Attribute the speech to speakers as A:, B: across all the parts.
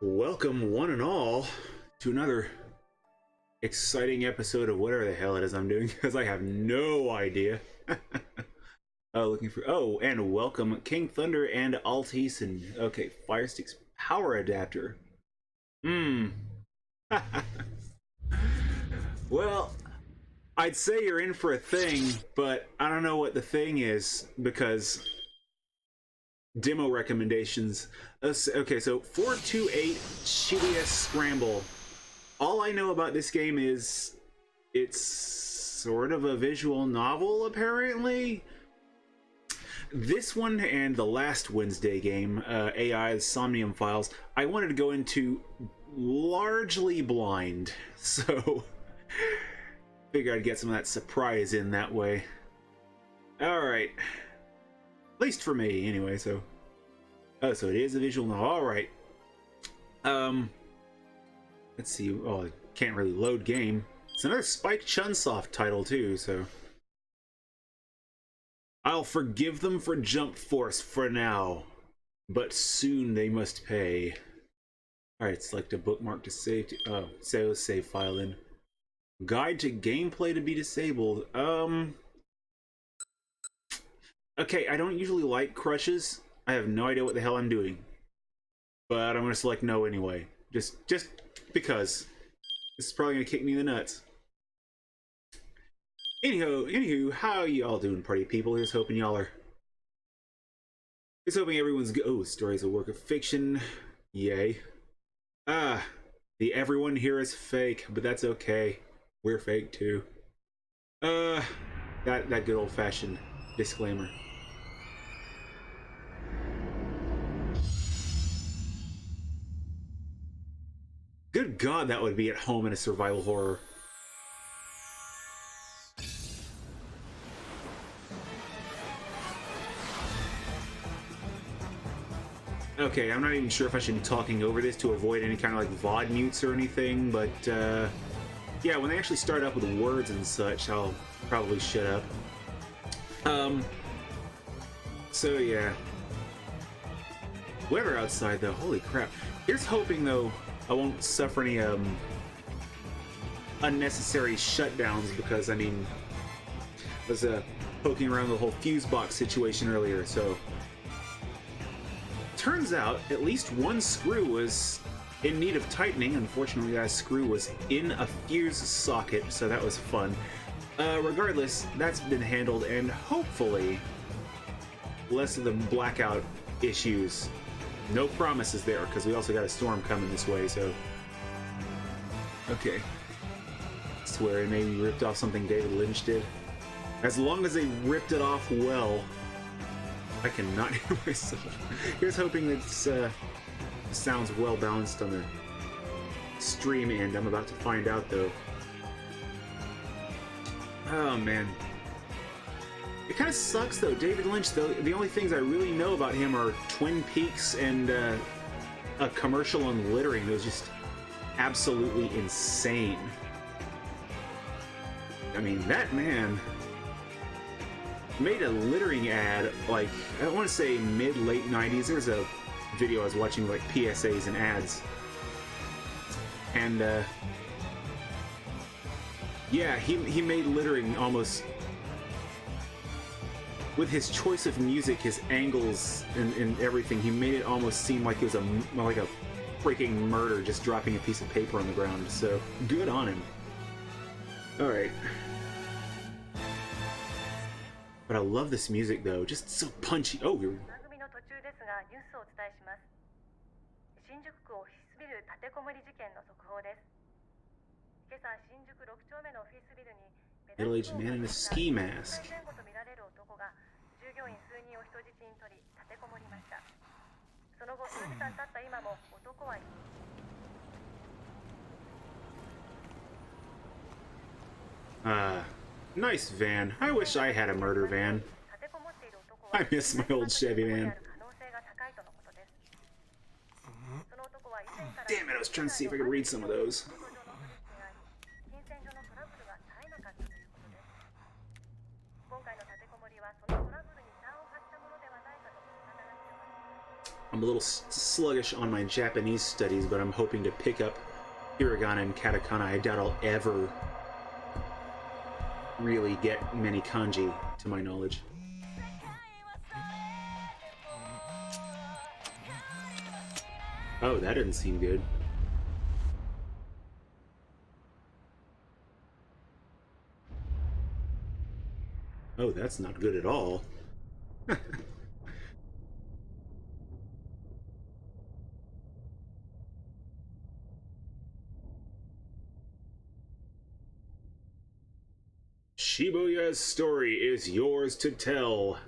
A: Welcome, one and all, to another exciting episode of whatever the hell it is I'm doing, because I have no idea. And welcome, King Thunder and Alteason. Okay, Fire Stick's power adapter. Well, I'd say you're in for a thing, but I don't know what the thing is, because demo recommendations. Okay, so 428 Shibuya Scramble. All I know about this game is it's sort of a visual novel, apparently. This one and the last Wednesday game, AI, the Somnium Files, I wanted to go into largely blind, so figured I'd get some of that surprise in that way. Alright. At least for me, anyway, so... Oh, so it is a visual novel. Alright. Let's see. Oh, I can't really load game. It's another Spike Chunsoft title, too, so... I'll forgive them for Jump Force for now, but soon they must pay. Alright, select a bookmark to save to... Oh, save file in. Guide to gameplay to be disabled. Okay, I don't usually like crushes. I have no idea what the hell I'm doing. But I'm gonna select no anyway. Just because. This is probably gonna kick me in the nuts. Anywho, how y'all doing, party people? Here's hoping y'all are... Here's hoping everyone's good. Oh, story's a work of fiction. Yay. The everyone here is fake, but that's okay. We're fake too. That good old-fashioned disclaimer. Good God, that would be at home in a survival horror. Okay, I'm not even sure if I should be talking over this to avoid any kind of like VOD mutes or anything, but yeah, when they actually start up with words and such, I'll probably shut up. So yeah. Weather outside though, holy crap. Here's hoping though I won't suffer any unnecessary shutdowns, because I mean I was poking around the whole fuse box situation earlier, so turns out at least one screw was in need of tightening. Unfortunately, that screw was in a fuse socket, so that was fun. Regardless, that's been handled, and hopefully less of the blackout issues. No promises there, because we also got a storm coming this way, so... Okay. I swear it maybe ripped off something David Lynch did. As long as they ripped it off well, I cannot hear myself. Here's hoping that sounds well balanced on the stream end. I'm about to find out, though. Oh, man. It kind of sucks, though. David Lynch, though, the only things I really know about him are Twin Peaks and a commercial on littering that was just absolutely insane. I mean, that man made a littering ad, like, I don't want to say mid-late 90s. There was a video I was watching, like, PSAs and ads. And, yeah, he made littering almost... With his choice of music, his angles, and everything, he made it almost seem like it was like a freaking murder, just dropping a piece of paper on the ground. So, good on him. Alright. But I love this music, though. Just so punchy. Oh, you're... Middle-aged man in a ski mask. Nice van. I wish I had a murder van. I miss my old Chevy van. Damn it, I was trying to see if I could read some of those. I'm a little sluggish on my Japanese studies, but I'm hoping to pick up hiragana and katakana. I doubt I'll ever really get many kanji, to my knowledge. Oh, that didn't seem good. Oh, that's not good at all. Shibuya's story is yours to tell.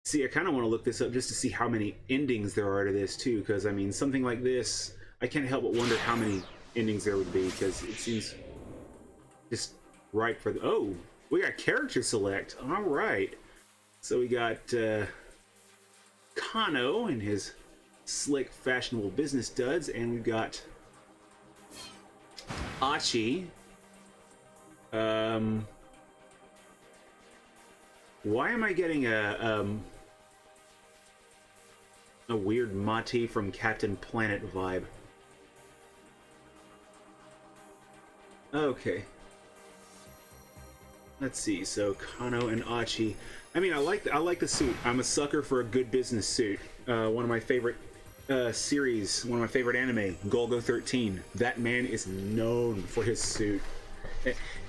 A: See, I kind of want to look this up just to see how many endings there are to this, too, because, I mean, something like this, I can't help but wonder how many endings there would be, because it seems just right for the... Oh, we got character select. All right. So we got Kano and his slick, fashionable business duds, and we've got Achi. Why am I getting a weird Mati from Captain Planet vibe? Okay. Let's see. So Kano and Achi. I mean, I like the suit. I'm a sucker for a good business suit. One of my favorite series, one of my favorite anime, Golgo 13. That man is known for his suit.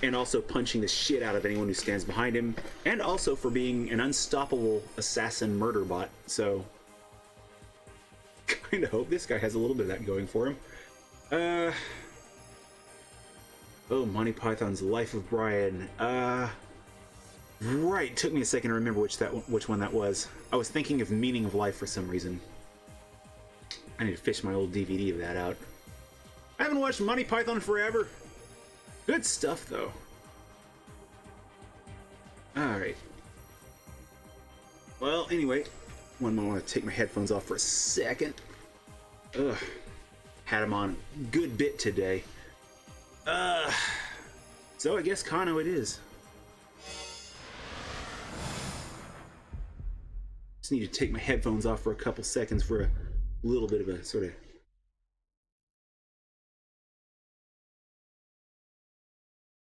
A: And also punching the shit out of anyone who stands behind him, and also for being an unstoppable assassin murder bot. So, kind of hope this guy has a little bit of that going for him. Oh, Monty Python's Life of Brian. Right, took me a second to remember which one that was. I was thinking of Meaning of Life for some reason. I need to fish my old DVD of that out. I haven't watched Monty Python forever. Good stuff, though. Alright. Well, anyway, one more. I want to take my headphones off for a second. Ugh. Had them on a good bit today. So I guess Kano it is. Just need to take my headphones off for a couple seconds for a little bit of a sort of...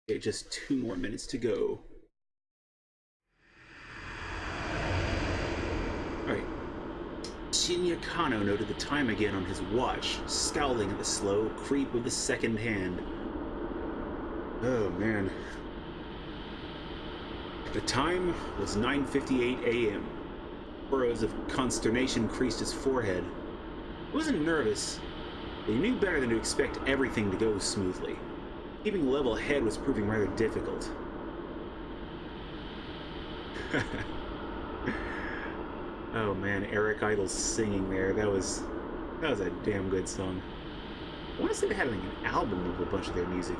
A: Okay, just 2 more minutes to go. Alright. Shinya Kano noted the time again on his watch, scowling at the slow creep of the second hand. Oh, man. The time was 9:58 a.m. Furrows of consternation creased his forehead. He wasn't nervous, but he knew better than to expect everything to go smoothly. Keeping a level head was proving rather difficult. Oh man, Eric Idle's singing there. That was a damn good song. I want to say they had like an album of a bunch of their music.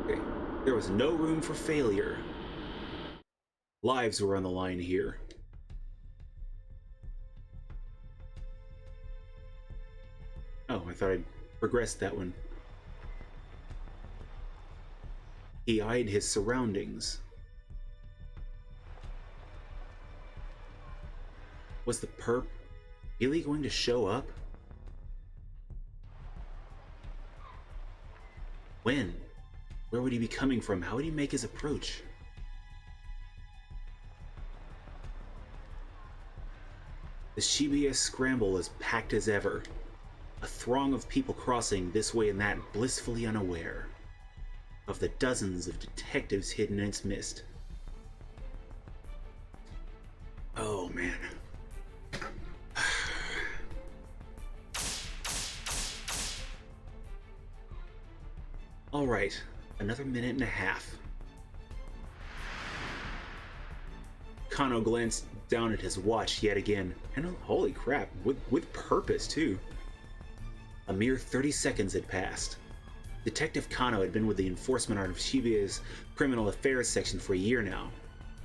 A: Okay, there was no room for failure. Lives were on the line here. Oh, I thought I'd progressed that one. He eyed his surroundings. Was the perp really going to show up? When? Where would he be coming from? How would he make his approach? The Shibuya Scramble was packed as ever. A throng of people crossing this way and that, blissfully unaware of the dozens of detectives hidden in its mist. Oh, man. All right, another minute and a half. Kano glanced down at his watch yet again, and holy crap, with purpose too. A mere 30 seconds had passed. Detective Kano had been with the enforcement arm of Shibuya's criminal affairs section for a year now,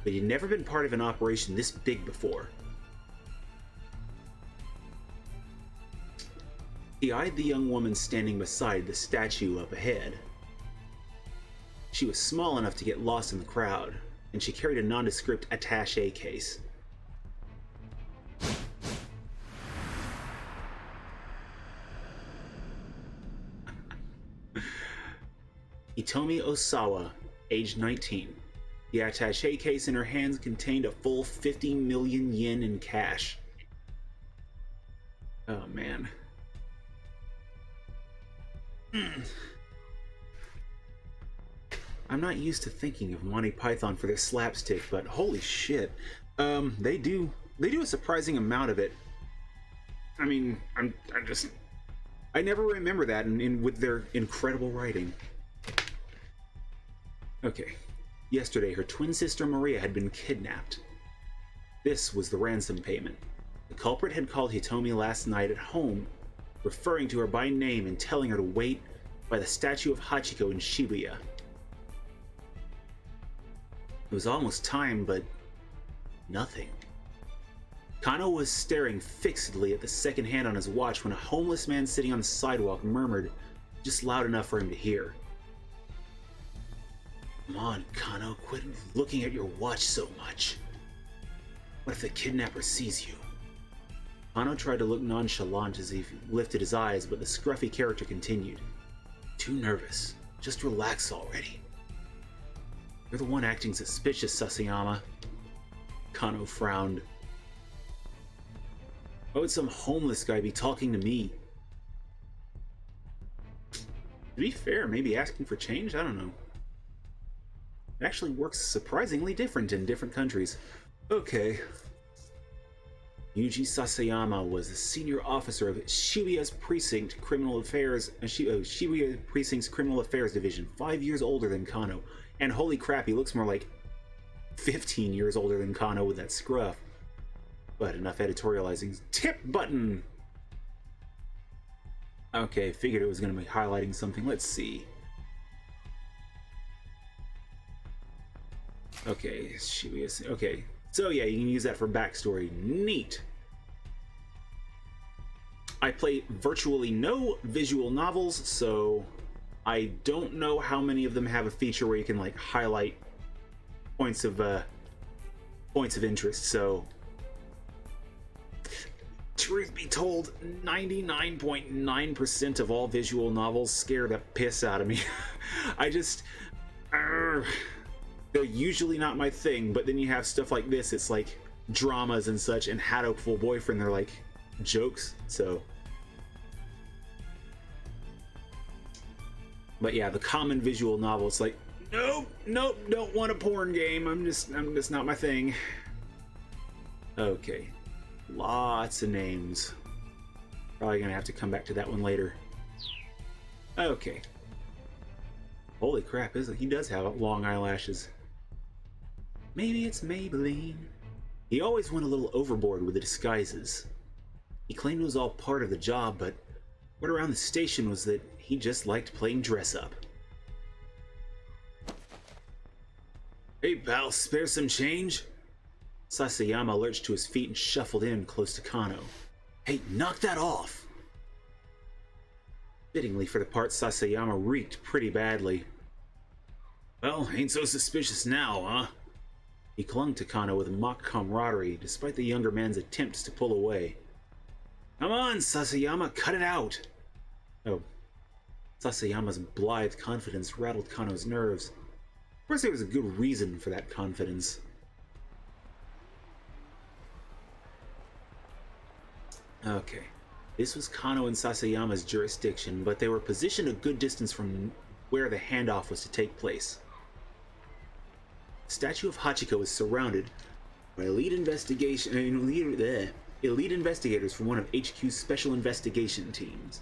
A: but he'd never been part of an operation this big before. He eyed the young woman standing beside the statue up ahead. She was small enough to get lost in the crowd, and she carried a nondescript attaché case. Hitomi Osawa, age 19. The attaché case in her hands contained a full 50 million yen in cash. Oh man. I'm not used to thinking of Monty Python for their slapstick, but holy shit. They do a surprising amount of it. I mean, I never remember that with their incredible writing. Okay. Yesterday, her twin sister Maria had been kidnapped. This was the ransom payment. The culprit had called Hitomi last night at home, referring to her by name and telling her to wait by the statue of Hachiko in Shibuya. It was almost time, but nothing. Kano was staring fixedly at the second hand on his watch when a homeless man sitting on the sidewalk murmured, just loud enough for him to hear. Come on, Kano, quit looking at your watch so much. What if the kidnapper sees you? Kano tried to look nonchalant as he lifted his eyes, but the scruffy character continued. Too nervous. Just relax already. You're the one acting suspicious, Sasayama. Kano frowned. Why would some homeless guy be talking to me? To be fair, maybe asking for change? I don't know. It actually works surprisingly different in different countries. Okay. Yuji Sasayama was the senior officer of Shibuya's Precinct Criminal Affairs, Shibuya Precinct's Criminal Affairs Division, 5 years older than Kano. And holy crap, he looks more like 15 years older than Kano with that scruff. But enough editorializing. Tip button! Okay, figured it was going to be highlighting something. Let's see. Okay, Shibuya. Okay, so yeah, you can use that for backstory. Neat. I play virtually no visual novels, so I don't know how many of them have a feature where you can like highlight points of interest. So, truth be told, 99.9% of all visual novels scare the piss out of me. I just, they're usually not my thing. But then you have stuff like this. It's like dramas and such, and Had a Full Boyfriend. They're like jokes. So. But yeah, the common visual novel, it's like, nope, don't want a porn game. I'm just not my thing. Okay, lots of names. Probably gonna have to come back to that one later. Okay. Holy crap, he does have long eyelashes. Maybe it's Maybelline. He always went a little overboard with the disguises. He claimed it was all part of the job, but word around the station was that he just liked playing dress-up. Hey pal, spare some change? Sasayama lurched to his feet and shuffled in close to Kano. Hey, knock that off! Fittingly for the part, Sasayama reeked pretty badly. Well, ain't so suspicious now, huh? He clung to Kano with mock camaraderie, despite the younger man's attempts to pull away. Come on, Sasayama, cut it out! Oh. Sasayama's blithe confidence rattled Kano's nerves. Of course, there was a good reason for that confidence. Okay. This was Kano and Sasayama's jurisdiction, but they were positioned a good distance from where the handoff was to take place. The statue of Hachiko is surrounded by elite investigators from one of HQ's special investigation teams.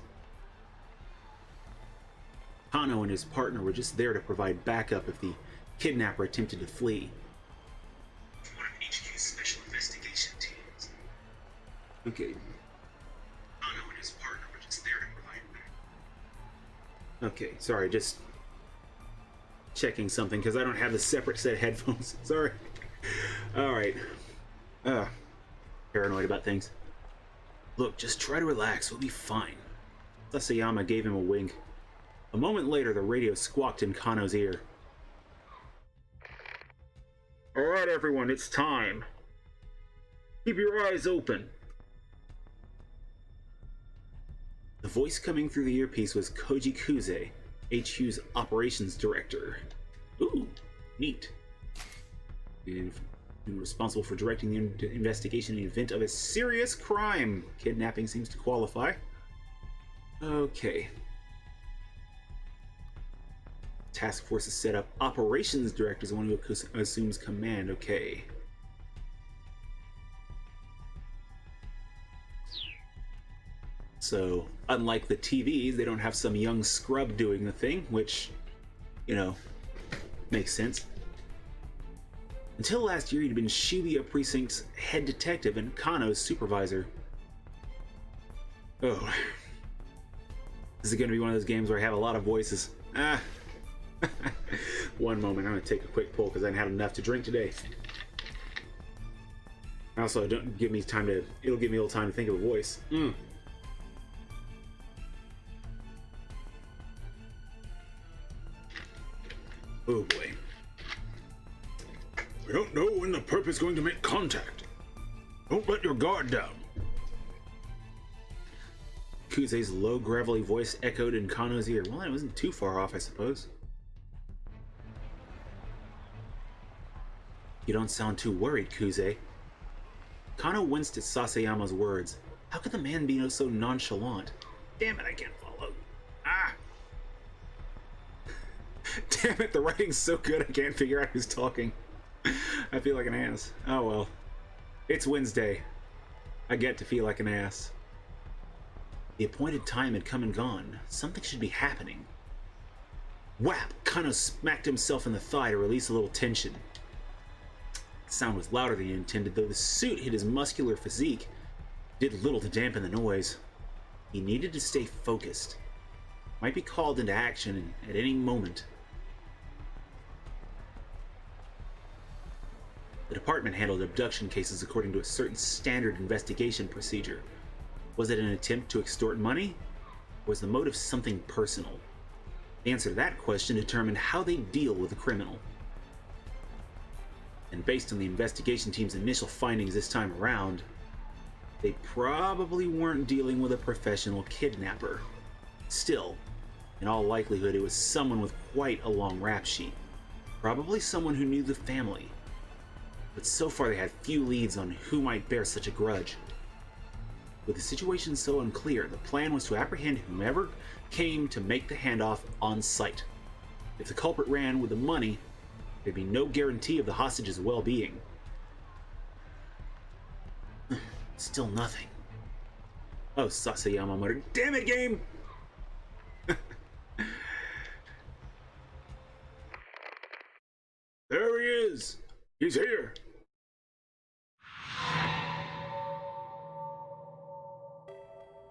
A: Kano and his partner were just there to provide backup if the kidnapper attempted to flee. One of HQ's special investigation teams. Okay. Kano and his partner were just there to provide backup. Okay, sorry, just checking something because I don't have the separate set of headphones. Sorry. Alright. Paranoid about things. Look, just try to relax, we'll be fine. Sasayama gave him a wink. A moment later, the radio squawked in Kano's ear. Alright everyone, it's time. Keep your eyes open. The voice coming through the earpiece was Koji Kuze, HQ's operations director. Ooh, neat. And responsible for directing the investigation in the event of a serious crime. Kidnapping seems to qualify. Okay. Task force is set up. Operations director is the one who assumes command. Okay. So, unlike the TVs, they don't have some young scrub doing the thing, which, you know, makes sense. Until last year, he'd been Shibuya Precinct's head detective and Kano's supervisor. Oh. This is going to be one of those games where I have a lot of voices. Ah. One moment, I'm going to take a quick pull because I haven't had enough to drink today. Also, don't give me time to... It'll give me a little time to think of a voice. Oh boy. We don't know when the perp is going to make contact. Don't let your guard down. Kuze's low, gravelly voice echoed in Kano's ear. Well, it wasn't too far off, I suppose. You don't sound too worried, Kuze. Kano winced at Sasayama's words. How could the man be so nonchalant? Damn it, I can't follow. Ah! Damn it, the writing's so good I can't figure out who's talking. I feel like an ass. Oh well. It's Wednesday. I get to feel like an ass. The appointed time had come and gone. Something should be happening. Whap! Kano smacked himself in the thigh to release a little tension. The sound was louder than he intended, though the suit hit his muscular physique. Did little to dampen the noise. He needed to stay focused. Might be called into action at any moment. The department handled abduction cases according to a certain standard investigation procedure. Was it an attempt to extort money? Or was the motive something personal? The answer to that question determined how they deal with a criminal. And based on the investigation team's initial findings this time around, they probably weren't dealing with a professional kidnapper. Still, in all likelihood, it was someone with quite a long rap sheet. Probably someone who knew the family. But so far they had few leads on who might bear such a grudge. With the situation so unclear, the plan was to apprehend whomever came to make the handoff on site. If the culprit ran with the money, there'd be no guarantee of the hostage's well-being. Still nothing. Oh, Sasayama muttered, "Damn it, game!" There he is! He's here!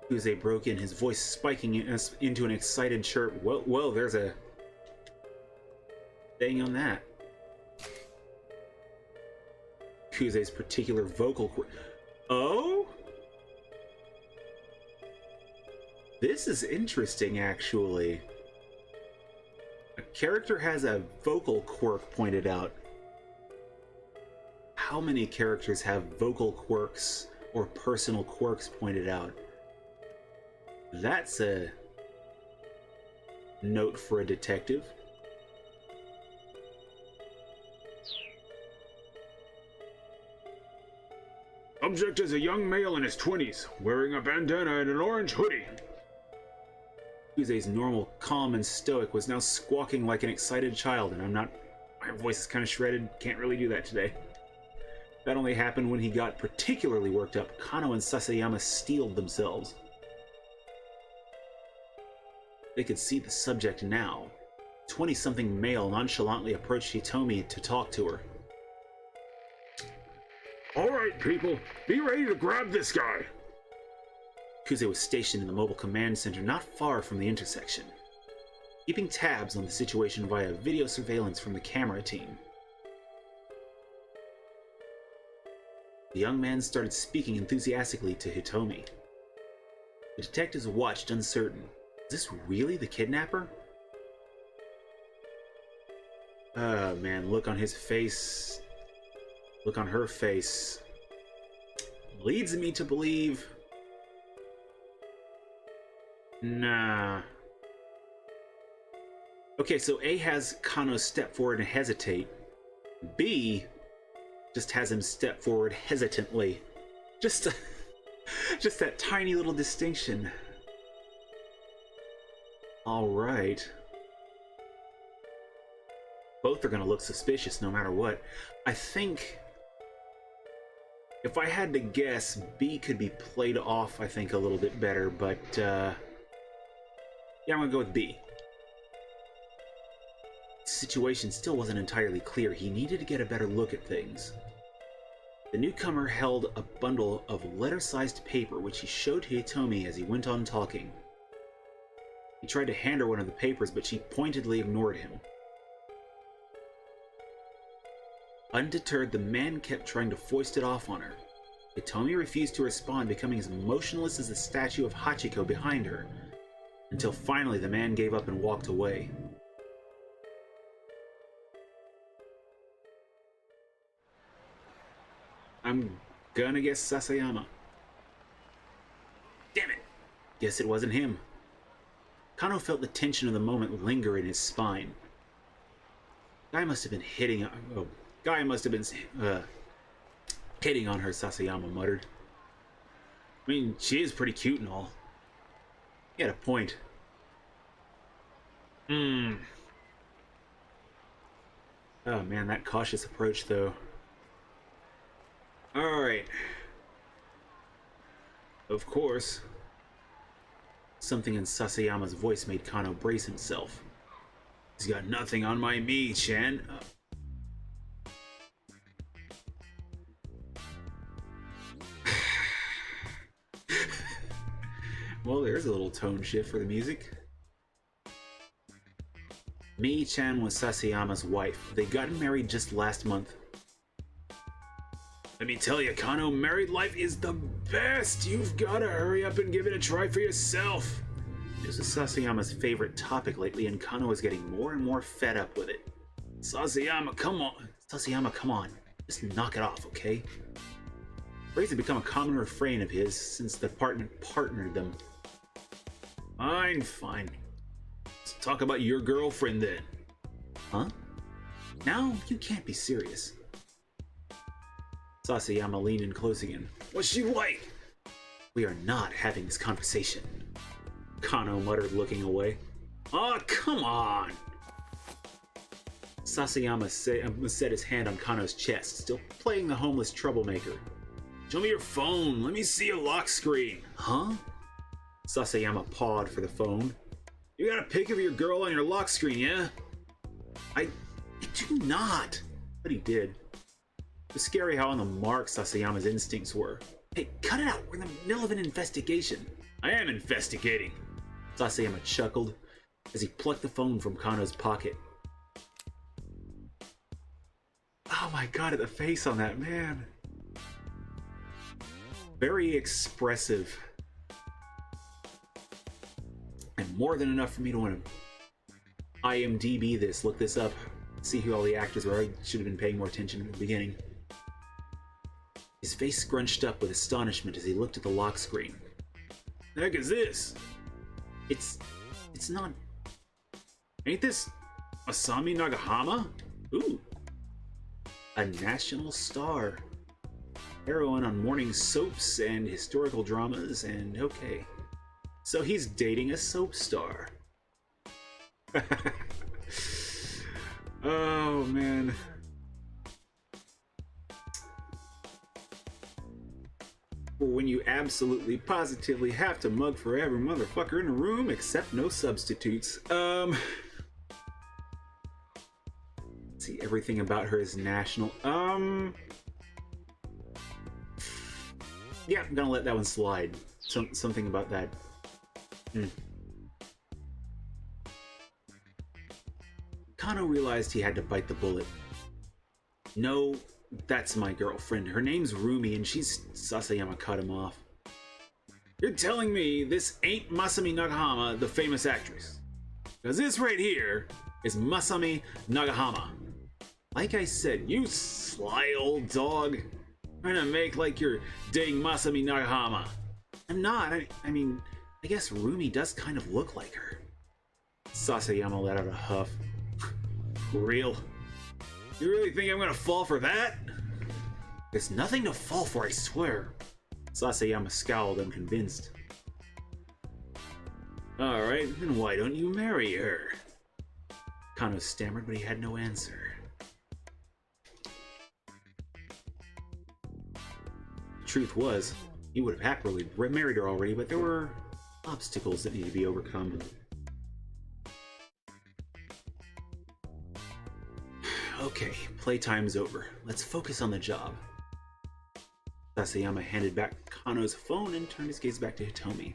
A: Kuze broke in, his voice spiking into an excited chirp. Well, there's a thing on that. Kuze's particular vocal cord. Oh? This is interesting, actually. A character has a vocal quirk pointed out. How many characters have vocal quirks or personal quirks pointed out? That's a note for a detective. Subject is a young male in his 20s, wearing a bandana and an orange hoodie. Kuze's normal, calm, and stoic was now squawking like an excited child, and my voice is kind of shredded, can't really do that today. That only happened when he got particularly worked up. Kano and Sasayama steeled themselves. They could see the subject now. 20-something male nonchalantly approached Hitomi to talk to her. All right, people, be ready to grab this guy. Kuze was stationed in the mobile command center not far from the intersection, keeping tabs on the situation via video surveillance from the camera team. The young man started speaking enthusiastically to Hitomi. The detectives watched, uncertain. Is this really the kidnapper? Oh man, look on his face. Look on her face. Leads me to believe... Nah. Okay, so A has Kano step forward and hesitate. B just has him step forward hesitantly. Just, just that tiny little distinction. All right. Both are going to look suspicious no matter what. I think, if I had to guess, B could be played off, I think, a little bit better, but, yeah, I'm going to go with B. The situation still wasn't entirely clear. He needed to get a better look at things. The newcomer held a bundle of letter-sized paper, which he showed to Hitomi as he went on talking. He tried to hand her one of the papers, but she pointedly ignored him. Undeterred, the man kept trying to foist it off on her. Hitomi refused to respond, becoming as motionless as the statue of Hachiko behind her, until finally the man gave up and walked away. I'm gonna guess Sasayama. Damn it! Guess it wasn't him. Kano felt the tension of the moment linger in his spine. Guy must have been hitting on her, Sasayama muttered. I mean, she is pretty cute and all. He had a point. Oh man, that cautious approach though. Alright. Of course. Something in Sasayama's voice made Kano brace himself. He's got nothing on my me-chan. Well, there's a little tone shift for the music. Mi-chan was Sasayama's wife. They got married just last month. Let me tell you, Kano, married life is the best! You've gotta hurry up and give it a try for yourself! This is Sasayama's favorite topic lately, and Kano is getting more and more fed up with it. Sasayama, come on! Sasayama, come on. Just knock it off, okay? Phrase had become a common refrain of his since the department partnered them. Fine, fine. Let's talk about your girlfriend then. Huh? Now? You can't be serious. Sasayama leaned in close again. What's she like? We are not having this conversation. Kano muttered, looking away. Aw, come on! Sasayama set his hand on Kano's chest, still playing the homeless troublemaker. Show me your phone. Let me see a lock screen. Huh? Sasayama pawed for the phone. You got a pic of your girl on your lock screen, yeah? I do not. But he did. It was scary how on the mark Sasayama's instincts were. Hey, cut it out. We're in the middle of an investigation. I am investigating. Sasayama chuckled as he plucked the phone from Kano's pocket. Oh my god, the face on that man. Very expressive. And more than enough for me to want to IMDb this, look this up, see who all the actors were. I should have been paying more attention at the beginning. His face scrunched up with astonishment as he looked at the lock screen. The heck is this? It's not... Ain't this Masami Nagahama? Ooh. A national star. Heroine on morning soaps and historical dramas, and okay. So he's dating a soap star. Oh, man. When you absolutely positively have to mug for every motherfucker in the room, except no substitutes. See, everything about her is national. Yeah, I'm gonna let that one slide. Something about that. Kano realized he had to bite the bullet. No, that's my girlfriend. Her name's Rumi, and she's... Sasayama cut him off. You're telling me this ain't Masami Nagahama, the famous actress? Because this right here is Masami Nagahama. Like I said, you sly old dog. Trying to make like you're dating Masami Nagahama. I'm not. I mean, I guess Rumi does kind of look like her. Sasayama let out a huff. For real? You really think I'm gonna fall for that? There's nothing to fall for, I swear. Sasayama scowled, unconvinced. Alright, then why don't you marry her? Kano stammered, but he had no answer. The truth was, he would have happily married her already, but there were obstacles that needed to be overcome. Okay, playtime's over. Let's focus on the job. Sasayama handed back Kano's phone and turned his gaze back to Hitomi.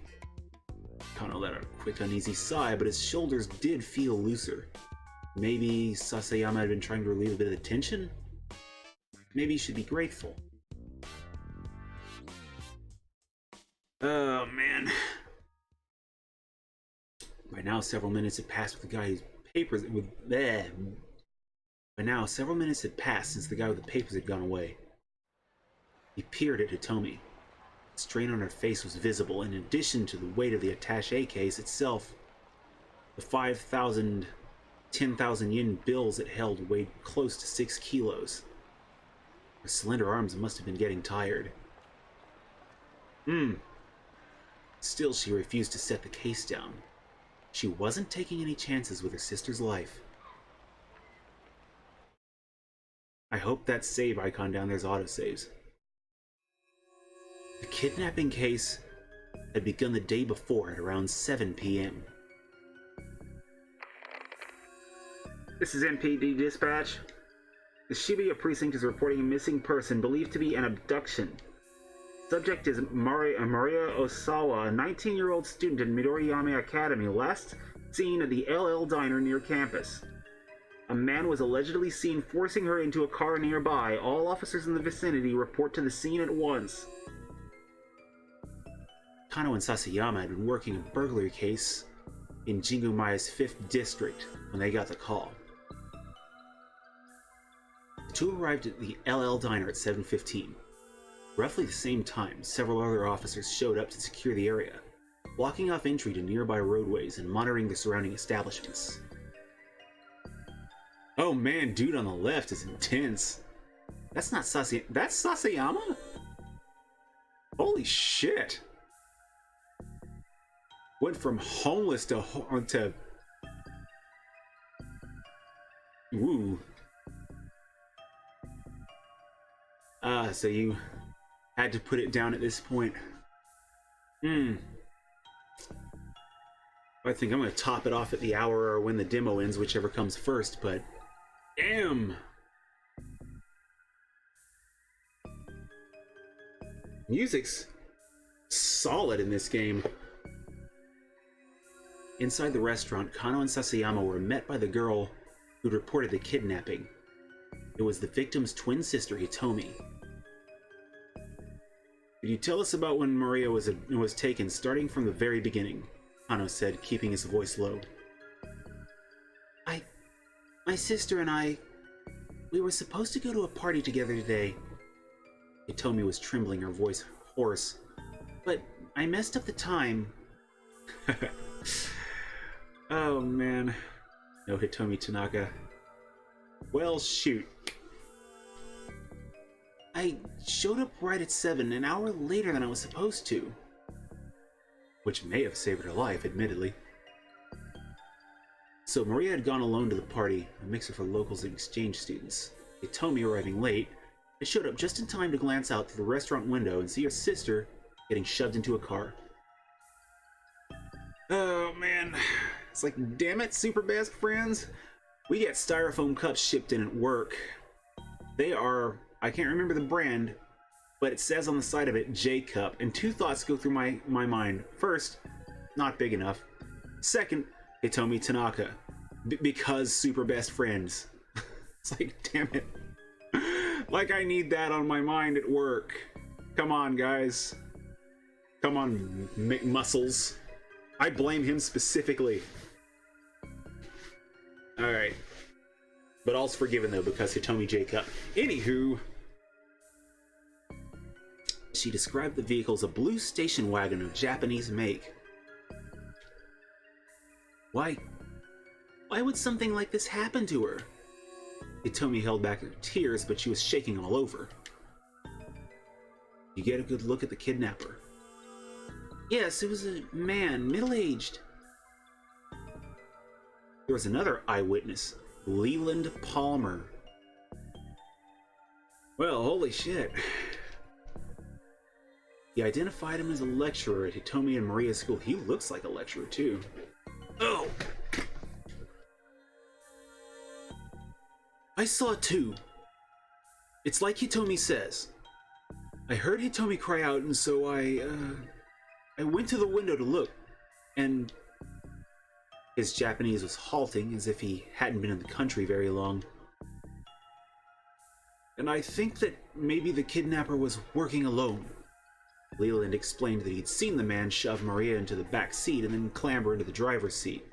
A: Kano let out a quick, uneasy sigh, but his shoulders did feel looser. Maybe Sasayama had been trying to relieve a bit of the tension? Maybe he should be grateful. Oh, man. By now, several minutes had passed with the guy whose papers... By now, several minutes had passed since the guy with the papers had gone away. He peered at Hitomi. The strain on her face was visible, and in addition to the weight of the attaché case itself, the 5,000, 10,000 yen bills it held weighed close to 6 kilos. Her slender arms must have been getting tired. Still, she refused to set the case down. She wasn't taking any chances with her sister's life. I hope that save icon down there's autosaves. The kidnapping case had begun the day before at around 7 p.m. This is MPD Dispatch. The Shibuya precinct is reporting a missing person believed to be an abduction. Subject is Maria Osawa, a 19-year-old student in Midoriyame Academy, last seen at the LL Diner near campus. A man was allegedly seen forcing her into a car nearby. All officers in the vicinity report to the scene at once. Kano and Sasayama had been working a burglary case in Jingumaya's 5th district when they got the call. The two arrived at the LL Diner at 7:15. Roughly the same time, several other officers showed up to secure the area, blocking off entry to nearby roadways and monitoring the surrounding establishments. Oh man, dude on the left is intense. That's not Sasayama. That's Sasayama? Holy shit. Went from homeless to Woo. So you had to put it down at this point. I think I'm gonna top it off at the hour or when the demo ends, whichever comes first, but damn! Music's solid in this game. Inside the restaurant, Kano and Sasayama were met by the girl who'd reported the kidnapping. It was the victim's twin sister, Hitomi. Could you tell us about when Maria was taken, starting from the very beginning? Kano said, keeping his voice low. My sister and I, we were supposed to go to a party together today. Hitomi was trembling, her voice hoarse. But I messed up the time. Oh man. No, Hitomi Tanaka. Well, shoot. I showed up right at 7, an hour later than I was supposed to. Which may have saved her life, admittedly. So Maria had gone alone to the party, a mixer for locals and exchange students. Hitomi, arriving late, had showed up just in time to glance out through the restaurant window and see her sister getting shoved into a car. Oh man, it's like, damn it, super best friends. We get styrofoam cups shipped in at work. They are, I can't remember the brand, but it says on the side of it, J Cup, and two thoughts go through my mind. First, not big enough. Second, Hitomi Tanaka, because super best friends. It's like, damn it. Like I need that on my mind at work. Come on, guys. Come on, muscles. I blame him specifically. Alright. But all's forgiven, though, because Hitomi J Cup. Anywho, she described the vehicle as a blue station wagon of Japanese make. Why Why would something like this happen to her? Hitomi held back her tears, but she was shaking all over. You get a good look at the kidnapper. Yes, it was a man, middle-aged. There was another eyewitness, Leland Palmer. Well, holy shit. He identified him as a lecturer at Hitomi and Maria's school. He looks like a lecturer, too. Oh! I saw it too. It's like Hitomi says. I heard Hitomi cry out, and so I went to the window to look, and his Japanese was halting as if he hadn't been in the country very long. And I think that maybe the kidnapper was working alone. Leland explained that he'd seen the man shove Maria into the back seat and then clamber into the driver's seat.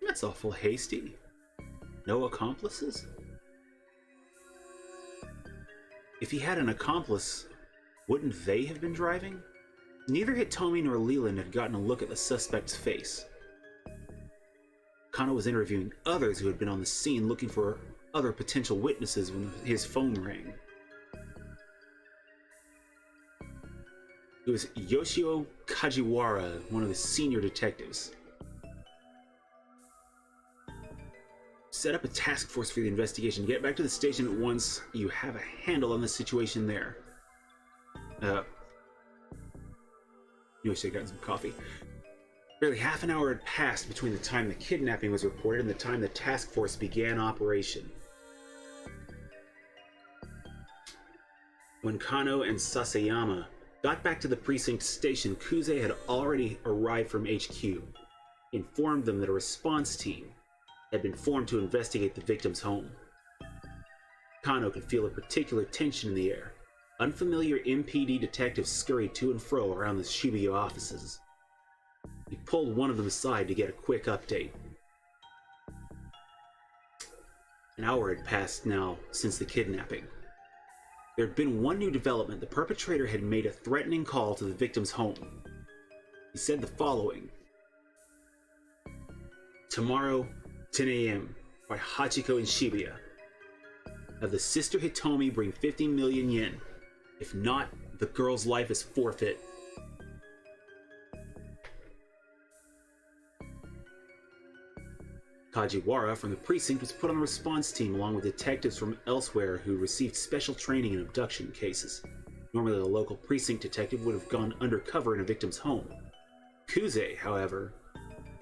A: That's awful hasty. No accomplices? If he had an accomplice, wouldn't they have been driving? Neither Hitomi nor Leland had gotten a look at the suspect's face. Kano was interviewing others who had been on the scene looking for other potential witnesses when his phone rang. It was Yoshio Kajiwara, one of the senior detectives. Set up a task force for the investigation. Get back to the station at once. You have a handle on the situation there. You wish I'd gotten some coffee. Barely half an hour had passed between the time the kidnapping was reported and the time the task force began operation. When Kano and Sasayama got back to the precinct station, Kuze had already arrived from HQ. He informed them that a response team had been formed to investigate the victim's home. Kano could feel a particular tension in the air. Unfamiliar MPD detectives scurried to and fro around the Shibuya offices. He pulled one of them aside to get a quick update. An hour had passed now since the kidnapping. There had been one new development. The perpetrator had made a threatening call to the victim's home. He said the following: "Tomorrow, 10 a.m., by Hachiko in Shibuya. Have the sister Hitomi bring 50 million yen. If not, the girl's life is forfeit." Kajiwara from the precinct was put on the response team along with detectives from elsewhere who received special training in abduction cases. Normally, the local precinct detective would have gone undercover in a victim's home. Kuze, however,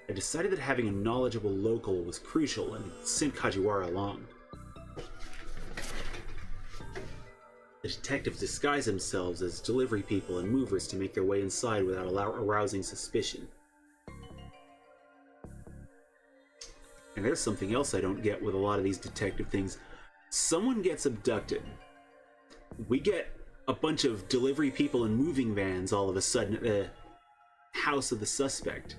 A: had decided that having a knowledgeable local was crucial and had sent Kajiwara along. The detectives disguised themselves as delivery people and movers to make their way inside without arousing suspicion. And there's something else I don't get with a lot of these detective things. Someone gets abducted. We get a bunch of delivery people in moving vans all of a sudden at the house of the suspect.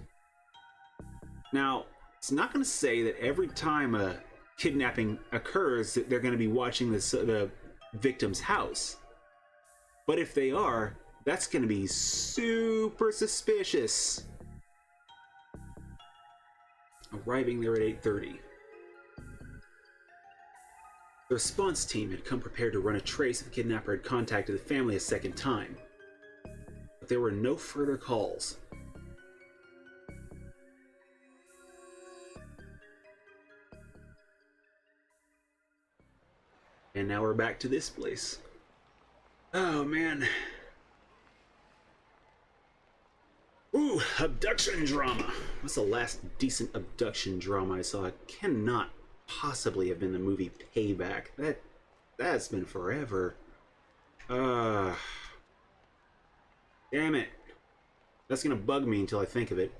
A: Now, it's not going to say that every time a kidnapping occurs that they're going to be watching the victim's house. But if they are, that's going to be super suspicious. Arriving there at 8:30. The response team had come prepared to run a trace if the kidnapper had contacted the family a second time. But there were no further calls. And now we're back to this place. Oh, man. Ooh, abduction drama. What's the last decent abduction drama I saw? It cannot possibly have been the movie Payback. That's been forever. Damn it. That's gonna bug me until I think of it.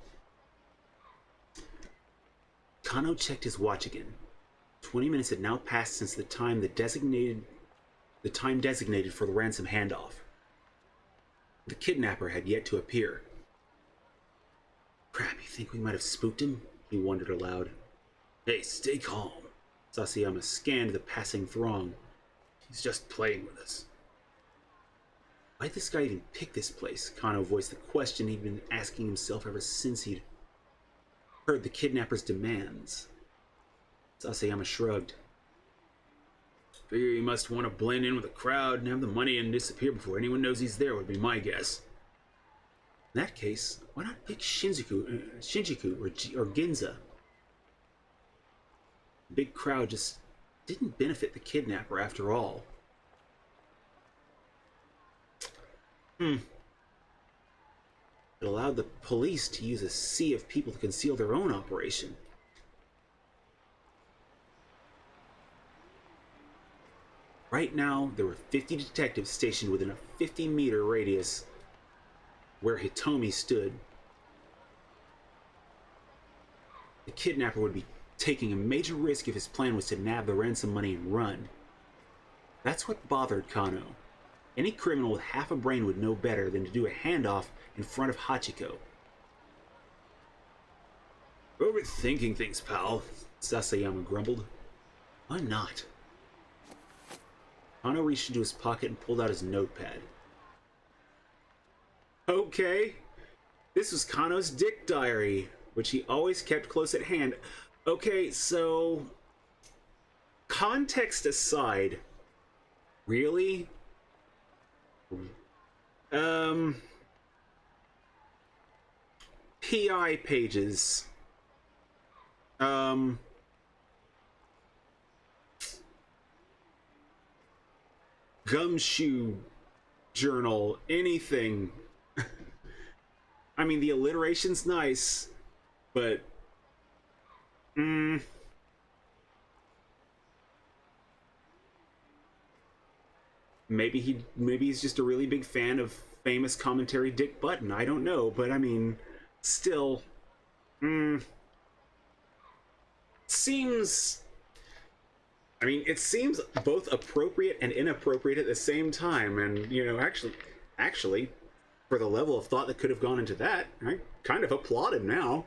A: Kano checked his watch again. 20 minutes had now passed since the time designated for the ransom handoff. The kidnapper had yet to appear. Crap, you think we might have spooked him? He wondered aloud. Hey, stay calm. Sasayama scanned the passing throng. He's just playing with us. Why'd this guy even pick this place? Kano voiced the question he'd been asking himself ever since he'd heard the kidnapper's demands. Sasayama shrugged. Figure he must want to blend in with the crowd and have the money and disappear before anyone knows he's there would be my guess. In that case, why not pick Shinjuku or Ginza? The big crowd just didn't benefit the kidnapper after all. It allowed the police to use a sea of people to conceal their own operation. Right now, there were 50 detectives stationed within a 50-meter radius where Hitomi stood. The kidnapper would be taking a major risk if his plan was to nab the ransom money and run. That's what bothered Kano. Any criminal with half a brain would know better than to do a handoff in front of Hachiko. Overthinking things, pal, Sasayama grumbled. Why not? Kano reached into his pocket and pulled out his notepad. Okay, this was Kano's dick diary, which he always kept close at hand. Okay, so context aside, really? PI pages. Gumshoe journal, anything. I mean, the alliteration's nice, but maybe he's just a really big fan of famous commentary Dick Button. I don't know, but I mean, still, seems. I mean, it seems both appropriate and inappropriate at the same time, and you know, actually, for the level of thought that could have gone into that, I kind of applaud him now,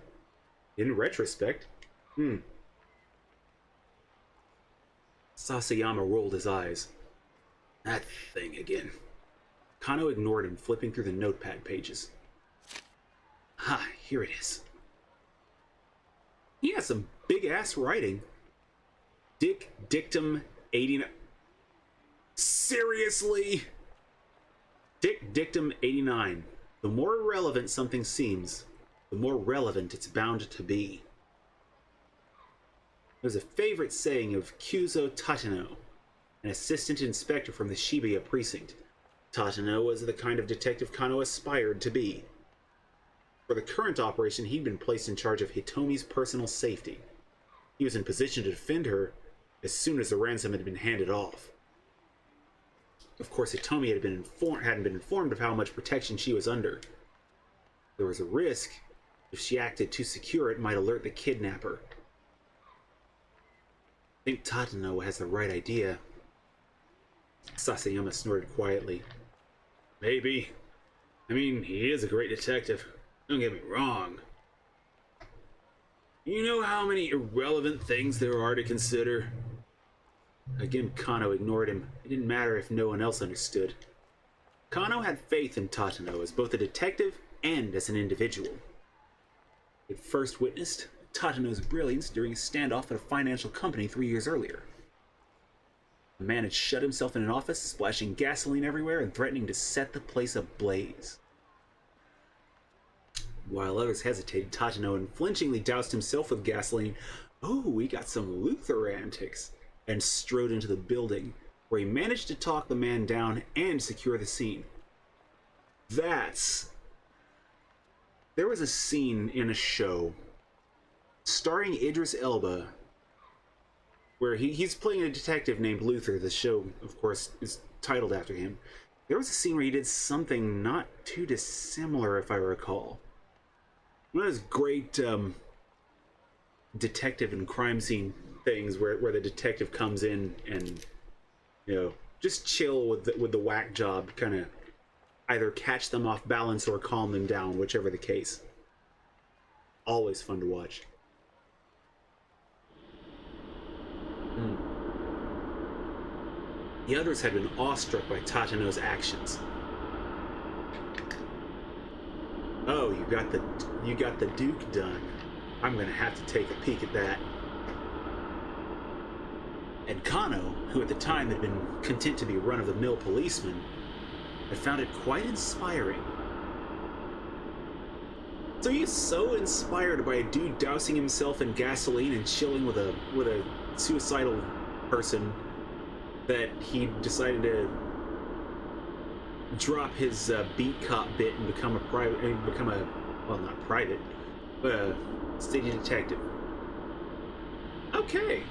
A: in retrospect. Sasayama rolled his eyes. That thing again. Kano ignored him, flipping through the notepad pages. Ah, here it is. He has some big-ass writing. Dick Dictum 89. Seriously? Dick Dictum 89. The more irrelevant something seems, the more relevant it's bound to be. There's a favorite saying of Kyuzo Tateno, an assistant inspector from the Shibuya precinct. Tateno was the kind of detective Kano aspired to be. For the current operation, he'd been placed in charge of Hitomi's personal safety. He was in position to defend her as soon as the ransom had been handed off. Of course, Hitomi hadn't been informed of how much protection she was under. There was a risk, if she acted too secure, it might alert the kidnapper. I think Tateno has the right idea. Sasayama snorted quietly. Maybe. I mean, he is a great detective. Don't get me wrong. You know how many irrelevant things there are to consider? Again, Kano ignored him. It didn't matter if no one else understood. Kano had faith in Tateno as both a detective and as an individual. He had first witnessed Tateno's brilliance during a standoff at a financial company 3 years earlier. The man had shut himself in an office, splashing gasoline everywhere and threatening to set the place ablaze. While others hesitated, Tateno unflinchingly doused himself with gasoline. Oh, we got some Luther antics. And strode into the building, where he managed to talk the man down and secure the scene. There was a scene in a show starring Idris Elba where he's playing a detective named Luther. The show, of course, is titled after him. There was a scene where he did something not too dissimilar, if I recall. One of those great detective and crime scene things where the detective comes in and, you know, just chill with the whack job, kind of either catch them off balance or calm them down, whichever the case. Always fun to watch. The others had been awestruck by Tateno's actions. Oh, you got the Duke done. I'm gonna have to take a peek at that. And Kano, who at the time had been content to be run-of-the-mill policeman, had found it quite inspiring. So he's so inspired by a dude dousing himself in gasoline and chilling with a suicidal person that he decided to drop his beat cop bit and become well, not private, but a city detective. Okay.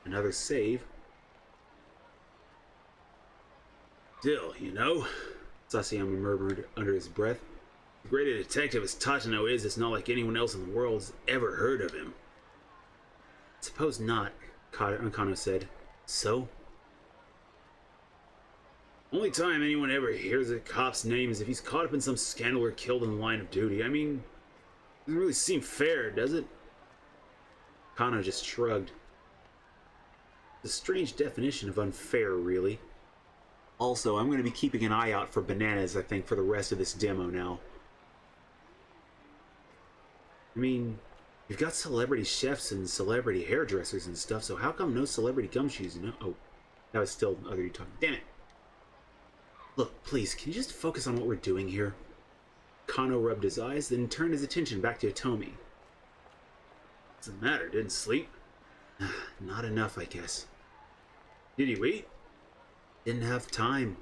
A: Another save. Still, you know, Sasayama murmured under his breath. The great a detective as Tatano is, it's not like anyone else in the world's ever heard of him. Suppose not, Kano said. So? Only time anyone ever hears a cop's name is if he's caught up in some scandal or killed in the line of duty. I mean, doesn't really seem fair, does it? Kano just shrugged. It's a strange definition of unfair, really. Also, I'm going to be keeping an eye out for bananas, I think, for the rest of this demo now. I mean, you've got celebrity chefs and celebrity hairdressers and stuff, so how come no celebrity gumshoes, you know? Oh, that was still other you talking. Damn it. Look, please, can you just focus on what we're doing here? Kano rubbed his eyes, then turned his attention back to Hitomi. What's the matter? Didn't sleep? Not enough, I guess. Did you eat? Didn't have time.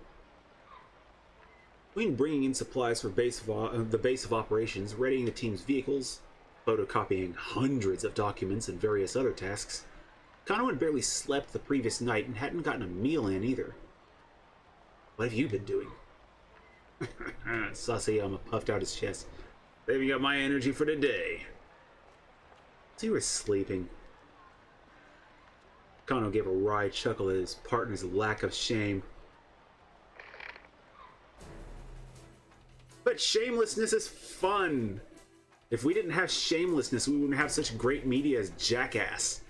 A: Between bringing in supplies for the base of operations, readying the team's vehicles, photocopying hundreds of documents, and various other tasks, Kano had barely slept the previous night and hadn't gotten a meal in either. What have you been doing? Sasayama puffed out his chest. Saving up my energy for today. So you were sleeping. Kano gave a wry chuckle at his partner's lack of shame. But shamelessness is fun! If we didn't have shamelessness, we wouldn't have such great media as Jackass.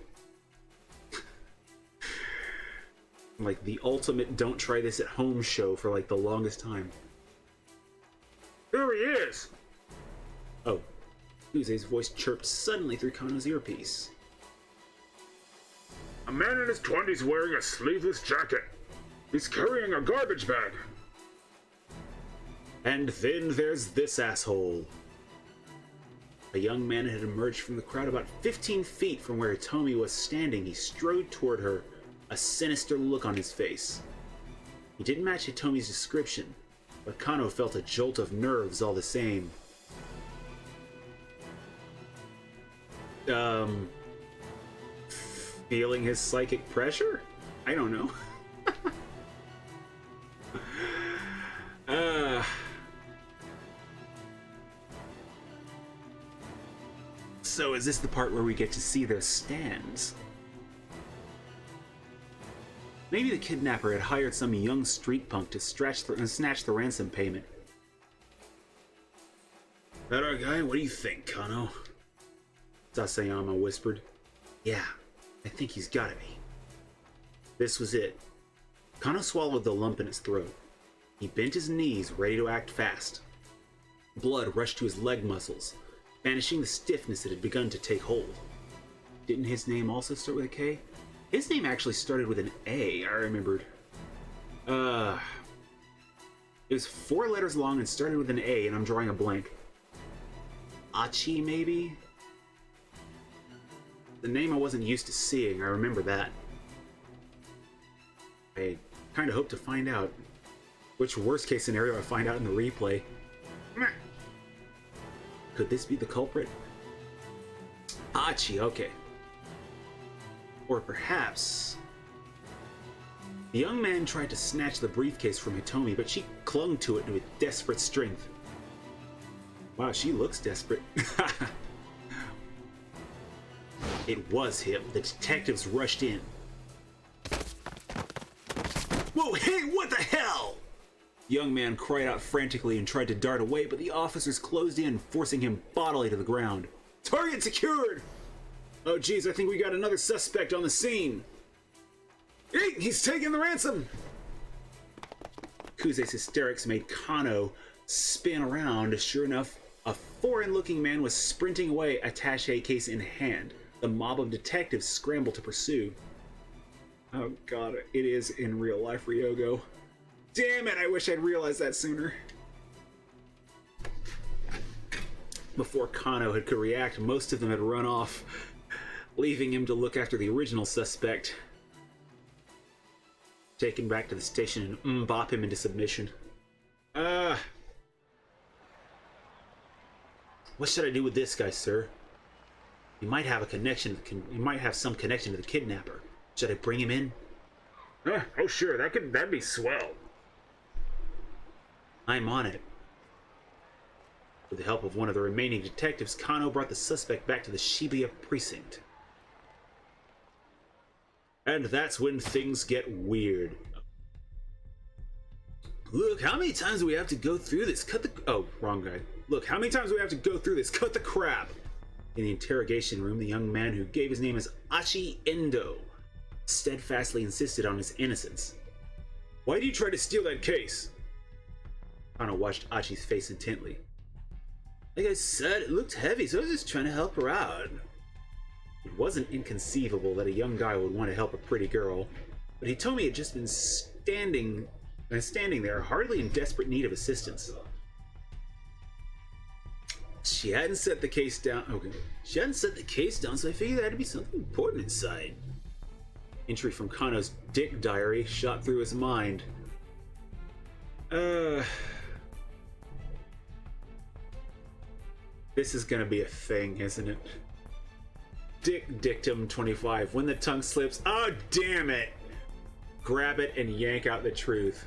A: Like the ultimate don't try this at home show for like the longest time. There he is! Oh. Uze's voice chirped suddenly through Kano's earpiece. A man in his 20s wearing a sleeveless jacket. He's carrying a garbage bag. And then there's this asshole. A young man had emerged from the crowd about 15 feet from where Hitomi was standing. He strode toward her, a sinister look on his face. He didn't match Hitomi's description, but Kano felt a jolt of nerves all the same. Feeling his psychic pressure? I don't know. So is this the part where we get to see their stands? Maybe the kidnapper had hired some young street punk to snatch the ransom payment. That our guy? What do you think, Kano? Sasayama whispered. Yeah, I think he's gotta be. This was it. Kano swallowed the lump in his throat. He bent his knees, ready to act fast. Blood rushed to his leg muscles, banishing the stiffness that had begun to take hold. Didn't his name also start with a K? His name actually started with an A, I remembered. It was 4 letters long and started with an A, and I'm drawing a blank. Achi, maybe? The name I wasn't used to seeing, I remember that. I kind of hope to find out. Which worst case scenario I find out in the replay. Could this be the culprit? Achi, okay. Or perhaps... The young man tried to snatch the briefcase from Hitomi, but she clung to it with desperate strength. Wow, she looks desperate. It was him. The detectives rushed in. Whoa, hey, what the hell? The young man cried out frantically and tried to dart away, but the officers closed in, forcing him bodily to the ground. Target secured! Oh geez, I think we got another suspect on the scene. Hey, he's taking the ransom! Yakuza's hysterics made Kano spin around. Sure enough, a foreign-looking man was sprinting away, attaché case in hand. The mob of detectives scrambled to pursue. Oh god, it is in real life, Ryogo. Damn it, I wish I'd realized that sooner. Before Kano could react, most of them had run off, leaving him to look after the original suspect. Taken back to the station and bop him into submission. What should I do with this guy, sir? He might have a connection. He might have some connection to the kidnapper. Should I bring him in? Oh sure, that'd be swell. I'm on it. With the help of one of the remaining detectives, Kano brought the suspect back to the Shibuya precinct. And that's when things get weird. Look, how many times do we have to go through this? Oh, wrong guy. Look, how many times do we have to go through this? Cut the crap! In the interrogation room, the young man who gave his name as Achi Endo steadfastly insisted on his innocence. Why did you try to steal that case? Kano watched Achi's face intently. Like I said, it looked heavy, so I was just trying to help her out. It wasn't inconceivable that a young guy would want to help a pretty girl, but he told me he'd just been standing there, hardly in desperate need of assistance. She hadn't set the case down. Okay. She hadn't set the case down, so I figured there had to be something important inside. Entry from Kano's dick diary shot through his mind. This is gonna be a thing, isn't it? Dick dictum 25. When the tongue slips, oh damn it! Grab it and yank out the truth.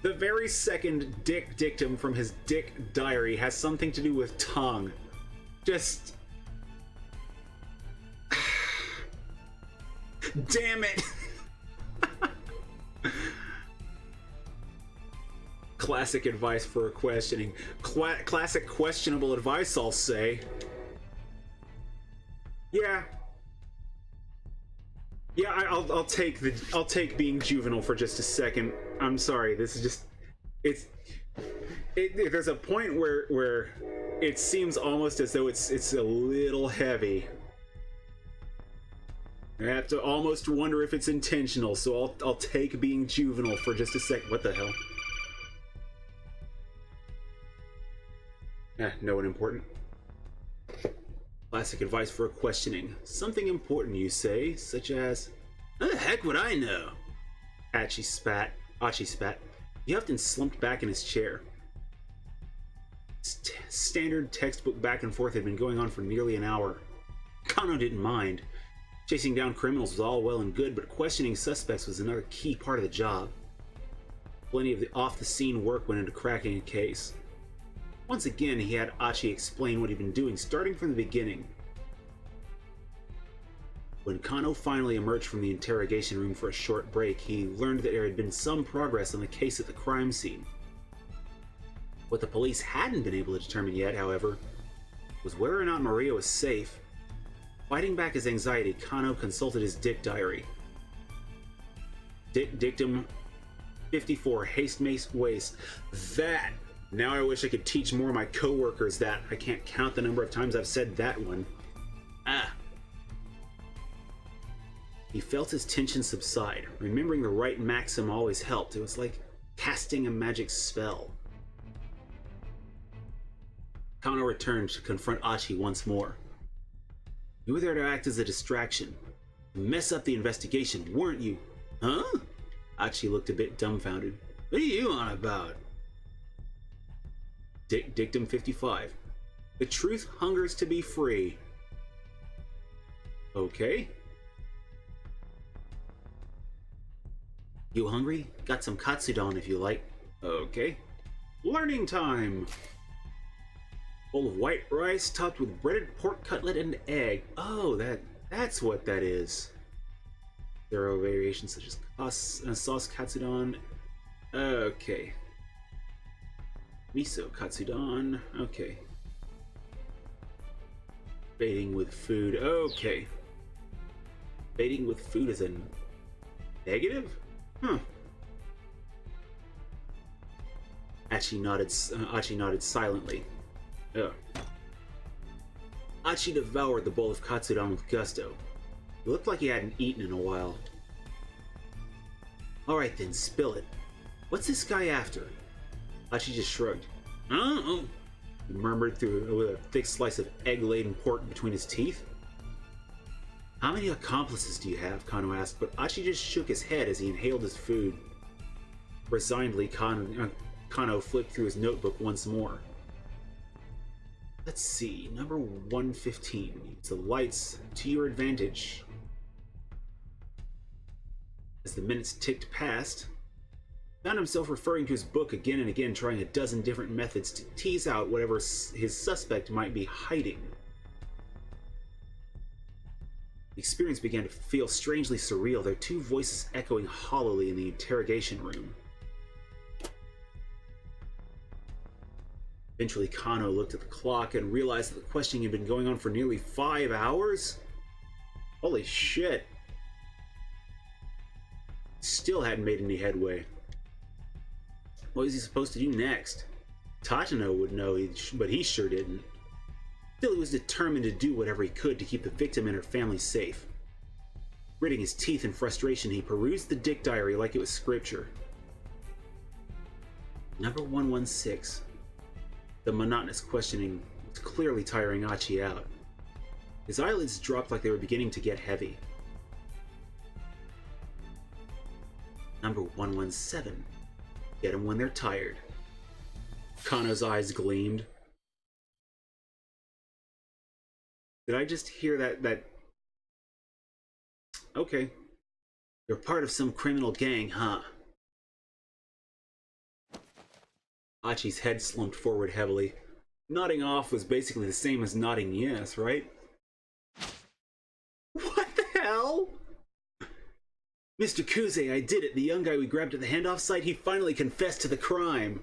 A: The very second dick dictum from his dick diary has something to do with tongue. Just... damn it! Classic advice for questioning. Classic questionable advice, I'll say. Yeah. Yeah, I'll take being juvenile for just a second. I'm sorry. This is just there's a point where it seems almost as though it's a little heavy. I have to almost wonder if it's intentional. So I'll take being juvenile for just a second. What the hell? No one important. Classic advice for questioning. Something important, you say, such as, how the heck would I know? Achi spat. He often slumped back in his chair. Standard textbook back and forth had been going on for nearly an hour. Kano didn't mind. Chasing down criminals was all well and good, but questioning suspects was another key part of the job. Plenty of the off-the-scene work went into cracking a case. Once again, he had Achi explain what he'd been doing, starting from the beginning. When Kano finally emerged from the interrogation room for a short break, he learned that there had been some progress on the case at the crime scene. What the police hadn't been able to determine yet, however, was whether or not Maria was safe. Fighting back his anxiety, Kano consulted his dick diary. Dictum 54, haste mace waste. That! Now I wish I could teach more of my coworkers that. I can't count the number of times I've said that one. He felt his tension subside. Remembering the right maxim always helped. It was like casting a magic spell. Kano returned to confront Achi once more. You were there to act as a distraction. To mess up the investigation, weren't you? Huh? Achi looked a bit dumbfounded. What are you on about? Dictum 55. The truth hungers to be free. Okay. You hungry? Got some katsudon if you like. Okay. Learning time! Bowl of white rice topped with breaded pork cutlet and egg. Oh, that's what that is. There are variations such as sauce katsudon. Okay. Miso katsudon. Okay. Baiting with food. Okay. Baiting with food is an Negative? Huh. Achi nodded silently. Ugh. Achi devoured the bowl of katsudon with gusto. It looked like he hadn't eaten in a while. Alright then, spill it. What's this guy after? Achi just shrugged. Oh, he murmured with a thick slice of egg-laden pork between his teeth. How many accomplices do you have? Kano asked, but Achi just shook his head as he inhaled his food. Resignedly, Kano flipped through his notebook once more. Let's see, number 115. Use the lights to your advantage. As the minutes ticked past, found himself referring to his book again and again, trying a dozen different methods to tease out whatever his suspect might be hiding. The experience began to feel strangely surreal, their two voices echoing hollowly in the interrogation room. Eventually, Kano looked at the clock and realized that the questioning had been going on for nearly 5 hours? Holy shit. Still hadn't made any headway. What was he supposed to do next? Tatano would know, but he sure didn't. Still, he was determined to do whatever he could to keep the victim and her family safe. Gritting his teeth in frustration, he perused the dick diary like it was scripture. Number 116. The monotonous questioning was clearly tiring Achi out. His eyelids dropped like they were beginning to get heavy. Number 117. Get them when they're tired. Kano's eyes gleamed. Did I just hear that? Okay. You're part of some criminal gang, huh? Achi's head slumped forward heavily. Nodding off was basically the same as nodding yes, right? What the hell? Mr. Kuze, I did it. The young guy we grabbed at the handoff site, he finally confessed to the crime.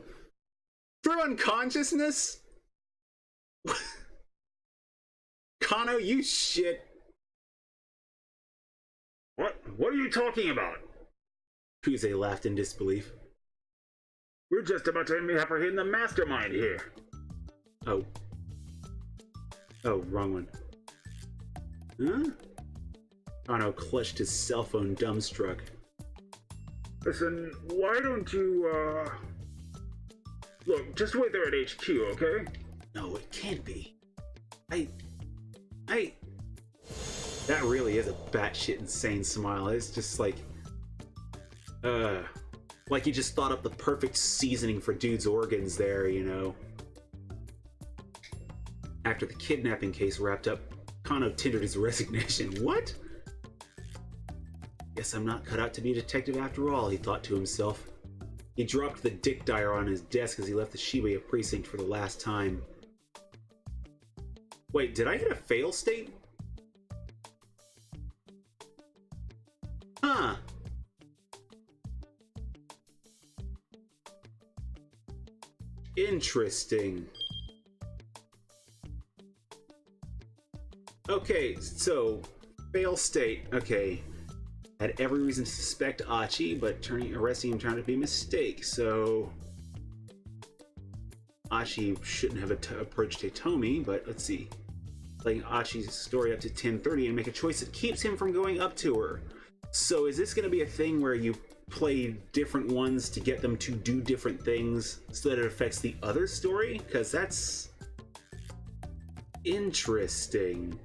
A: Through unconsciousness? Kano, you shit. What are you talking about? Kuze laughed in disbelief. We're just about to apprehend the mastermind here. Oh, wrong one. Huh? Kano clutched his cell phone dumbstruck. Listen, why don't you, look, just wait there at HQ, okay? No, it can't be. That really is a batshit insane smile. It's just like he just thought up the perfect seasoning for dude's organs there, you know. After the kidnapping case wrapped up, Kano tendered his resignation. What? Guess I'm not cut out to be a detective after all, he thought to himself. He dropped the dick diary on his desk as he left the Shibuya precinct for the last time. Wait, did I hit a fail state? Huh. Interesting. Okay, so fail state. Okay, had every reason to suspect Achi, but arresting him turned out to be a mistake. So Achi shouldn't have approached Hitomi, but let's see. Playing Achi's story up to 10:30 and make a choice that keeps him from going up to her. So is this going to be a thing where you play different ones to get them to do different things so that it affects the other story? Because that's interesting.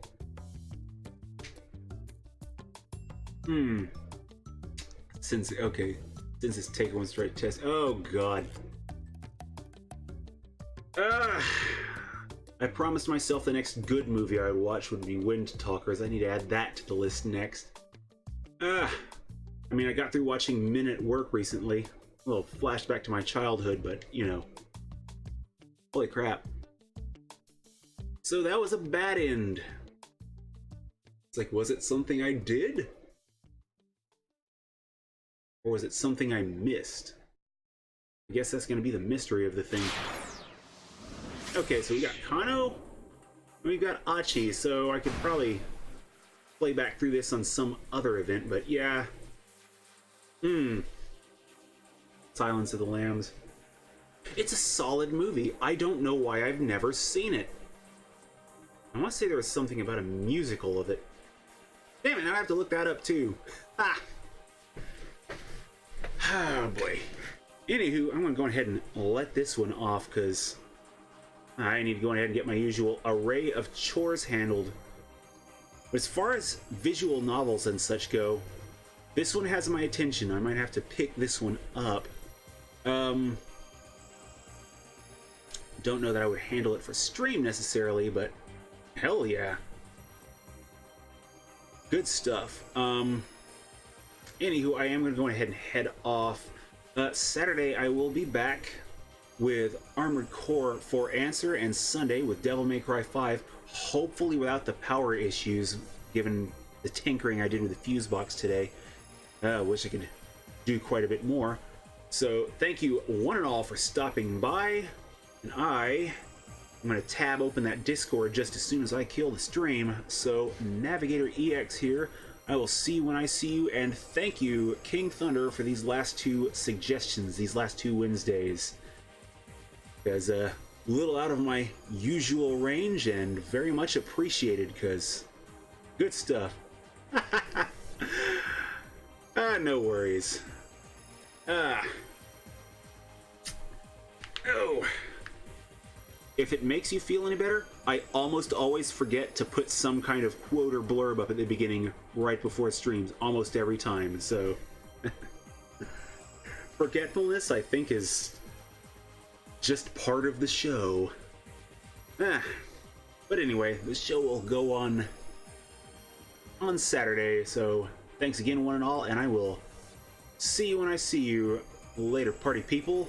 A: Since it's take one straight test. Oh god. I promised myself the next good movie I would watch would be Wind Talkers. I need to add that to the list next. I mean, I got through watching Men at Work recently. A little flashback to my childhood, but, you know. Holy crap. So that was a bad end. It's like, was it something I did? Or was it something I missed? I guess that's going to be the mystery of the thing. Okay, so we got Kano, and we've got Achi, so I could probably play back through this on some other event, but yeah. Silence of the Lambs. It's a solid movie. I don't know why I've never seen it. I want to say there was something about a musical of it. Damn it, now I have to look that up too. Ah! Oh boy. Anywho, I'm going to go ahead and let this one off because I need to go ahead and get my usual array of chores handled. But as far as visual novels and such go, this one has my attention. I might have to pick this one up. Don't know that I would handle it for stream necessarily, but hell yeah. Good stuff. Anywho, I am going to go ahead and head off. Saturday, I will be back with Armored Core 4 Answer, and Sunday with Devil May Cry 5, hopefully without the power issues, given the tinkering I did with the fuse box today. Wish I could do quite a bit more. So, thank you one and all for stopping by, and I'm going to tab open that Discord just as soon as I kill the stream. So, NavigatorEX here. I will see you when I see you, and thank you, King Thunder, for these last two suggestions, these last two Wednesdays. Because a little out of my usual range, and very much appreciated, because good stuff. No worries. Oh. If it makes you feel any better, I almost always forget to put some kind of quote or blurb up at the beginning right before streams, almost every time, so... Forgetfulness, I think, is just part of the show. But anyway, the show will go on Saturday, so thanks again one and all, and I will see you when I see you later, party people.